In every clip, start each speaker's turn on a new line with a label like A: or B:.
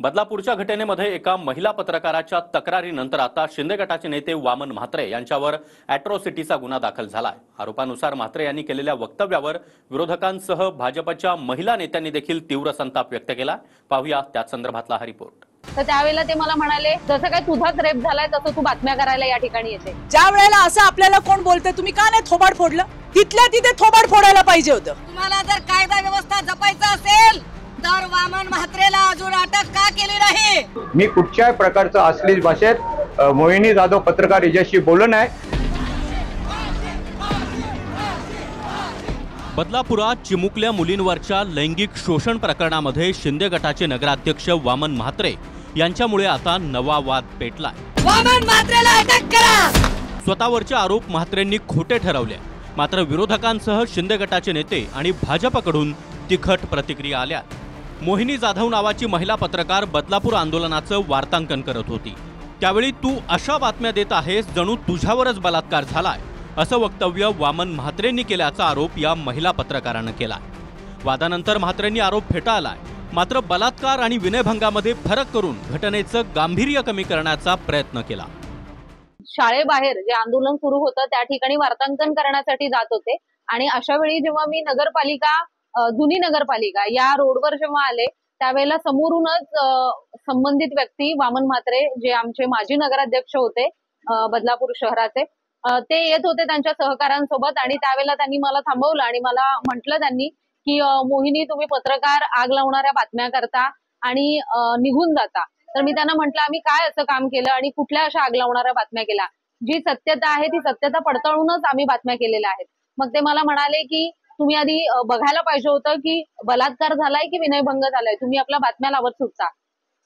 A: बदलापूरच्या घटनेमध्ये एका महिला पत्रकाराच्या तक्रारीनंतर आता शिंदे गटाचे नेते वामन म्हात्रे यांच्यावर अॅट्रॉसिटीचा गुन्हा दाखल झालाय। आरोपानुसार म्हात्रे यांनी केलेल्या वक्तव्यावर विरोधकांसह भाजपच्या महिला नेत्यांनी देखील तीव्र संताप व्यक्त केला। पाहूया त्या संदर्भातला हा रिपोर्ट।
B: तर त्यावेळेला ते मला म्हणाले, जसं काय तुझाच रेप झालाय तसं तू बातम्या करायला या ठिकाणी येते।
C: ज्या वेळेला असं आपल्याला कोण बोलते तुम्ही का नाही थोबाड फोडलं? तिथल्या तिथे थोबाड फोडायला पाहिजे होतं।
D: तुम्हाला जर कायदा व्यवस्था जपायचं असेल तर वामन म्हात्रेला अजून अटक का केली नाही?
E: मी कुठच्याही प्रकारचं अश्लील भाषेत मोहिनी जाधव पत्रकार हिच्याशी बोललो नाही।
A: बदलापुरात चिमुकल्या मुलींवरच्या लैंगिक शोषण प्रकरणामध्ये शिंदे गटाचे नगराध्यक्ष वामन म्हात्रे यांच्यामुळे आता नवा वाद पेटलाय।
D: वामन म्हात्रेला अटक करा।
A: स्वतःवरचे आरोप म्हात्रेंनी खोटे ठरवले, मात्र विरोधकांसह शिंदे गटाचे नेते आणि भाजपकडून तिखट प्रतिक्रिया आल्या। मोहिनी जाधव नावाची महिला पत्रकार बदलापूर आंदोलनाचं वार्तांकन करत होती। त्यावेळी तू अशा बातम्या देत आहेस जणू तुझ्यावरच बलात्कार झालाय, असं वक्तव्य वामन म्हात्रेंनी केल्याचा आरोप या महिला पत्रकारानं केला। वादानंतर म्हात्रेंनी आरोप फेटाळलाय, मात्र बलात्कार आणि विनयभंगामध्ये फरक करून घटनेचं गांभीर्य कमी करण्याचा प्रयत्न केला।
B: शाळेबाहेर जे आंदोलन सुरू होतं त्या ठिकाणी वार्तांकन करण्यासाठी जात होते आणि अशा वेळी जेव्हा मी जुनी नगरपालिका या रोडवर जेव्हा आले त्यावेळेला समोरूनच संबंधित व्यक्ती वामन म्हात्रे जे आमचे माजी नगराध्यक्ष होते बदलापूर शहराचे, ते येत होते त्यांच्या सहकाऱ्यांसोबत आणि त्यावेळेला त्यांनी मला थांबवलं आणि मला म्हटलं त्यांनी की मोहिनी तुम्ही पत्रकार आग लावणाऱ्या बातम्या करता आणि निघून जाता। तर मी त्यांना म्हटलं आम्ही काय असं काम केलं आणि कुठल्या अशा आग लावणाऱ्या बातम्या केल्या, जी सत्यता आहे ती सत्यता पडताळूनच आम्ही बातम्या केलेल्या आहेत। मग ते मला म्हणाले की तुम्ही आधी बघायला पाहिजे होतं की बलात्कार झालाय की विनयभंग झालाय, तुम्ही आपल्या बातम्या लावत सुटता,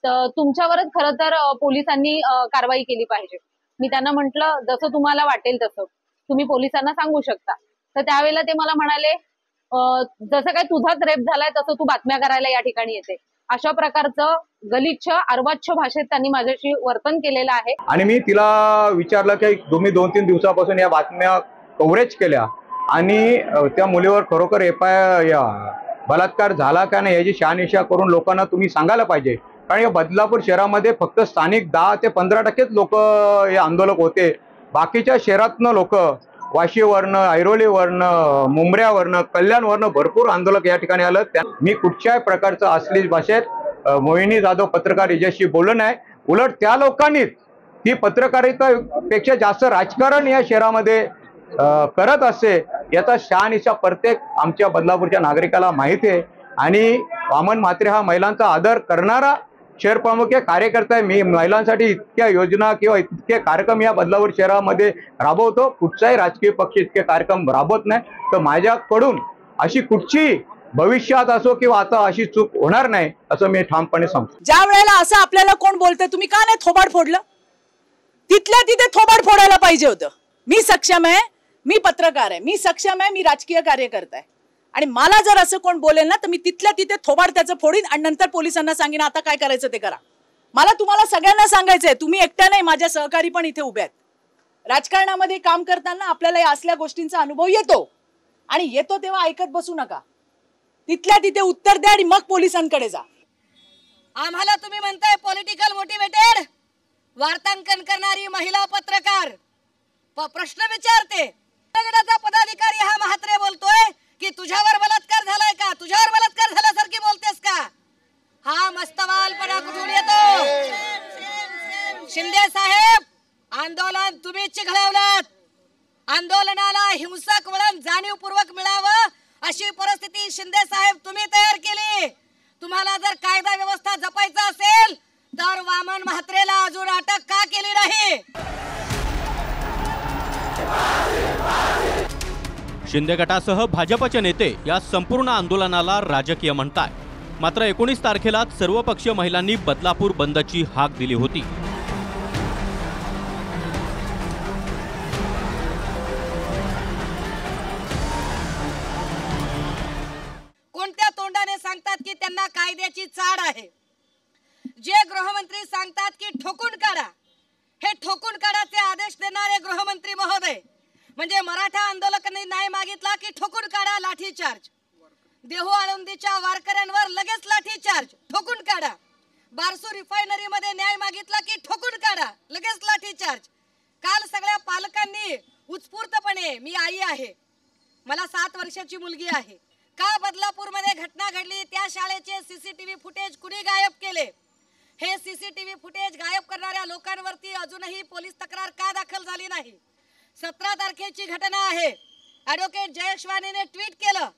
B: तर तुमच्यावरच खरं तर पोलिसांनी कारवाई केली पाहिजे। मी त्यांना म्हटलं जसं तुम्हाला वाटेल तसं तुम्ही पोलिसांना सांगू शकता। तर त्यावेळेला ते मला म्हणाले, जसं काय तुझाच रेप झालाय तसं तू बातम्या करायला या ठिकाणी येते। अशा प्रकारचं गलिच्छ अर्वाच्छ भाषेत त्यांनी माझ्याशी वर्तन केलेलं आहे।
E: आणि मी तिला विचारलं की तुम्ही 2-3 दिवसापासून या बातम्या कव्हरेज केल्या आणि त्या मुलीवर खरोखर बलात्कार झाला का नाही याची शहानिशा करून लोकांना तुम्ही सांगायला पाहिजे। कारण या बदलापूर शहरामध्ये फक्त स्थानिक 10 ते 15% लोक हे आंदोलक होते। बाकीच्या शहरातनं लोक वाशीवरनं, ऐरोलीवरनं, मुंब्र्यावरनं, कल्याणवरनं भरपूर आंदोलक या ठिकाणी आलं। मी कुठच्याही प्रकारचं अश्लील भाषेत मोहिनी जाधव पत्रकार हिच्याशी बोललो नाही। उलट त्या लोकांनी ती पत्रकारितेपेक्षा जास्त राजकारण या शहरामध्ये करत असते याचा शहानिशा प्रत्येक आमच्या बदलापूरच्या नागरिकाला माहिती आहे। आणि वामन म्हात्रे हा महिलांचा आदर करणारा शहर प्रमुख कार्यकर्ता आहे। मी महिलांसाठी इतक्या योजना किंवा इतके कार्यक्रम या बदलापूर शहरामध्ये राबवतो। कुठचाही राजकीय पक्ष इतके कार्यक्रम राबवत नाही, तर माझ्याकडून अशी कुठची भविष्यात असो किंवा आता अशी चूक होणार नाही असं मी ठामपणे सांगतो।
C: ज्या वेळेला असं आपल्याला कोण बोलते तुम्ही का नाही थोबाड फोडलं? तिथल्या तिथे थोबाड फोडायला पाहिजे होतं। मी सक्षम आहे, मी पत्रकार आहे, मी सक्षम आहे, मी राजकीय कार्यकर्ता आहे आणि मला जर असं कोण बोलेल ना तर मी तिथल्या तिथे थोबाड त्याचं फोडीन आणि नंतर पोलिसांना सांगेन आता काय करायचं ते करा। मला तुम्हाला सगळ्यांना सांगायचंय, तुम्ही एकट्या नाही, माझ्या सहकारी पण इथे उभे आहेत। राजकारणामध्ये काम करताना आपल्याला या असल्या गोष्टींचा अनुभव येतो आणि येतो तेव्हा ऐकत बसू नका, तिथल्या तिथे उत्तर द्या आणि मग पोलिसांकडे जा।
D: आम्हाला तुम्ही म्हणताय पॉलिटिकल मोटिवेटेड वार्तांकन करणारी महिला पत्रकार प्रश्न विचारते, गटाचा पदाधिकारी हा म्हात्रे बोलतोय की तुझ्यावर बलात्कार झालाय का, तुझ्यावर बलात्कार झाल्यासारखी बोलतेस का? हा मस्तवालपणा कुठून येतो? शिंदे साहेब, आंदोलन तुम्ही चिघळवलं, आंदोलनाला हिंसक वळण जाणीवपूर्वक मिळावं अशी परिस्थिती शिंदे साहेब तुम्ही तयार केली। तुम्हाला जर कायदा व्यवस्था जपायचं असेल तर वामन म्हात्रेला अजून अटक का केली नाही?
A: शिंदे गटासह भाजपचे नेते या संपूर्ण आंदोलनाला राजकीय म्हणतात, मात्र 19 तारखेला सर्वपक्षीय महिलांनी बदलापूर बंदची हाक दिली होती।
D: कोणत्या तोंडाने सांगतात की त्यांना कायद्याची चाड आहे? जे गृहमंत्री सांगतात की ठोकून काढा, हे ठोकून काढाचे आदेश देणारे गृहमंत्री महोदय म्हणजे मराठा आंदोलकांनी न्याय मागितला की ठोकून काढा, लाठीचार्ज। देहू आळंदीच्या वारकऱ्यांवर लगेच लाठीचार्ज, ठोकून काढा। बारसू रिफायनरी मध्ये न्याय मागितला की ठोकून काढा, लगेच लाठीचार्ज। काल सगळ्या पालकांनी उत्स्फूर्तपणे, मी आई आहे, मला 7 वर्षाची मुलगी आहे, का बदलापूर मध्ये घटना घडली त्या शाळेचे सीसीटीव्ही फुटेज कुणी गायब केले? हे सीसीटीव्ही फुटेज गायब करणाऱ्या लोकांवरती अजूनही पोलीस तक्रार का दाखल झाली नाही? 17 तारखेची घटना आहे, ॲडव्होकेट जयेश वाणीने ट्विट केलं,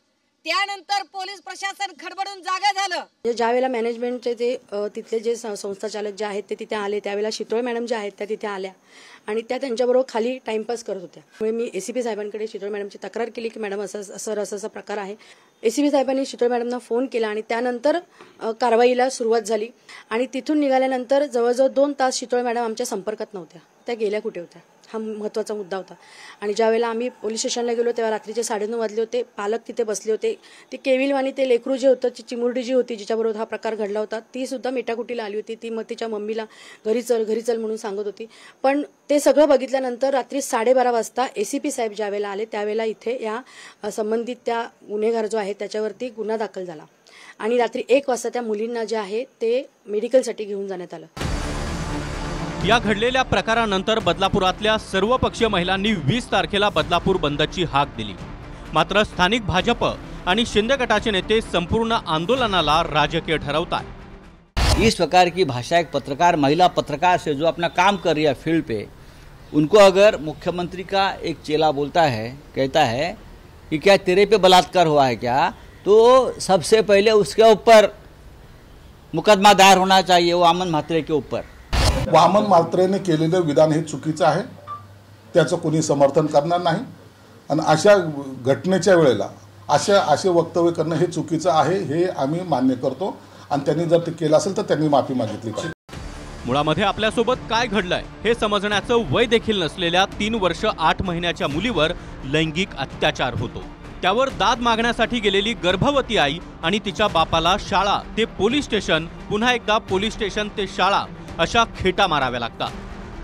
D: त्यानंतर पोलीस प्रशासन खडबडून जागा झालं।
F: ज्यावेळेला मॅनेजमेंटचे ते तिथले जे संस्थाचालक जे आहेत ते तिथे आले, त्यावेळेला शितोळे मॅडम ज्या आहेत त्या तिथे आल्या आणि त्या त्यांच्याबरोबर खाली टाइमपास करत होत्या। त्यामुळे मी एसीपी साहेबांकडे शितोळे मॅडमची तक्रार केली की मॅडम असं प्रकार आहे। एसीपी साहेबांनी शितोळे मॅडमना फोन केला आणि त्यानंतर कारवाईला सुरुवात झाली आणि तिथून निघाल्यानंतर जवळजवळ 2 तास शितोळे मॅडम आमच्या संपर्कात नव्हत्या, त्या गेल्या कुठे होत्या, हा महत्त्वाचा मुद्दा होता। आणि ज्यावेळेला आम्ही पोलीस स्टेशनला गेलो तेव्हा रात्रीचे 9:30 वाजले होते, पालक तिथे बसले होते, ते केविलवाणी ते लेकरू जे होतं, चिमुरडी जी होती जिच्याबरोबर हा प्रकार घडला होता, ती सुद्धा मेटाकुटीला आली होती, ती मग तिच्या मम्मीला घरी चल म्हणून सांगत होती। पण ते सगळं बघितल्यानंतर रात्री 12:30 वाजता एसीपी साहेब ज्यावेळेला आले त्यावेळेला इथे या संबंधित त्या गुन्हेगार जो आहे त्याच्यावरती गुन्हा दाखल झाला आणि रात्री 1 वाजता त्या मुलींना जे आहे ते मेडिकलसाठी घेऊन जाण्यात आलं।
A: या घडलेल्या प्रकारानंतर बदलापुरातल्या सर्वपक्षीय महिलांनी 20 तारखेला बदलापूर बंदची हाक दिली। मात्र स्थानिक भाजप आणि शिंदे गटाचे नेते संपूर्ण आंदोलनाला राजकीय ठरवतात।
G: इस प्रकार की भाषा एक पत्रकार, महिला पत्रकार से जो अपना काम कर रही है फील्ड पे, उनको अगर मुख्यमंत्री का एक चेला बोलता है, कहता है कि क्या तेरे पे बलात्कार हुआ है क्या, तो सबसे पहले उसके ऊपर मुकदमा दायर होना चाहिए, वो वामन म्हात्रे के ऊपर।
H: वामन म्हात्रेने केलेलं विधान हे चुकीचं आहे, त्याचं कोणी समर्थन करणार नाही आणि अशा घटनेच्या वेळेला असे वक्तव्य करणं हे चुकीचं आहे, हे आम्ही मान्य करतो आणि त्यांनी जर ते केलं असेल तर त्यांनी माफी मागितली पाहिजे।
A: मुळामध्ये आपल्यासोबत काय घडलंय हे समजण्याचं वय देखील नसलेल्या 3 वर्ष 8 महिन्याच्या मुलीवर लैंगिक अत्याचार होतो। त्यावर दाद मागण्यासाठी गेलेली गर्भवती आई आणि तिच्या बापाला शाळा ते पोलीस स्टेशन, पुन्हा एकदा पोलीस स्टेशन ते शाळा अशा खेटा माराव्या लागतात।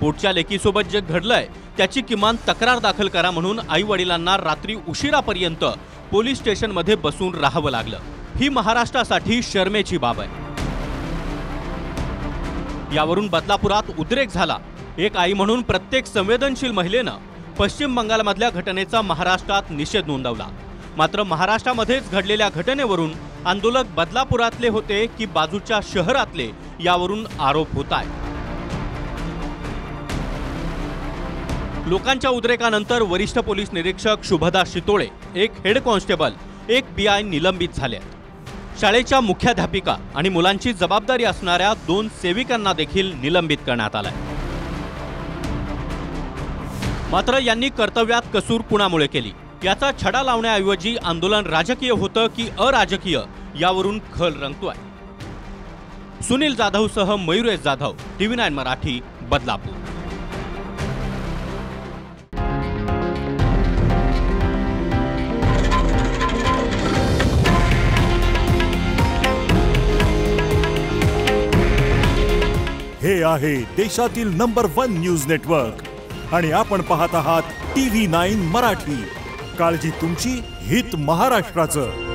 A: पोटच्या लेकीसोबत जे घडलंय त्याची किमान तक्रार दाखल करा म्हणून आई वडिलांना रात्री उशिरापर्यंत पोलीस स्टेशनमध्ये बसून राहावं लागलं। ही महाराष्ट्रासाठी शर्मेची बाब आहे। यावरून बदलापुरात उद्रेक झाला। एक आई म्हणून प्रत्येक संवेदनशील महिलेनं पश्चिम बंगालमधल्या घटनेचा महाराष्ट्रात निषेध नोंदवला। मात्र महाराष्ट्रामध्येच घडलेल्या घटनेवरून आंदोलक बदलापुरातले होते की बाजूच्या शहरातले यावरून आरोप होत आहेत। लोकांच्या उद्रेकानंतर वरिष्ठ पोलीस निरीक्षक शुभदा शितोळे, एक हेड कॉन्स्टेबल, एक PI निलंबित झाले। शाळेच्या मुख्याध्यापिका आणि मुलांची जबाबदारी असणाऱ्या 2 सेविकांना देखील निलंबित करण्यात आलंय। मात्र यांनी कर्तव्यात कसूर कुणामुळे केली याचा छडा लावण्याऐवजी आंदोलन राजकीय होतं की अराजकीय यावरून खल रंगतोय। सुनील जाधवसह मयुरेश जाधव, TV9 मराठी, बदलापूर।
I: हे आहे देशातील नंबर 1 न्यूज नेटवर्क आणि आपण पाहत आहात TV9 मराठी। काळजी तुमची, हित महाराष्ट्राचं।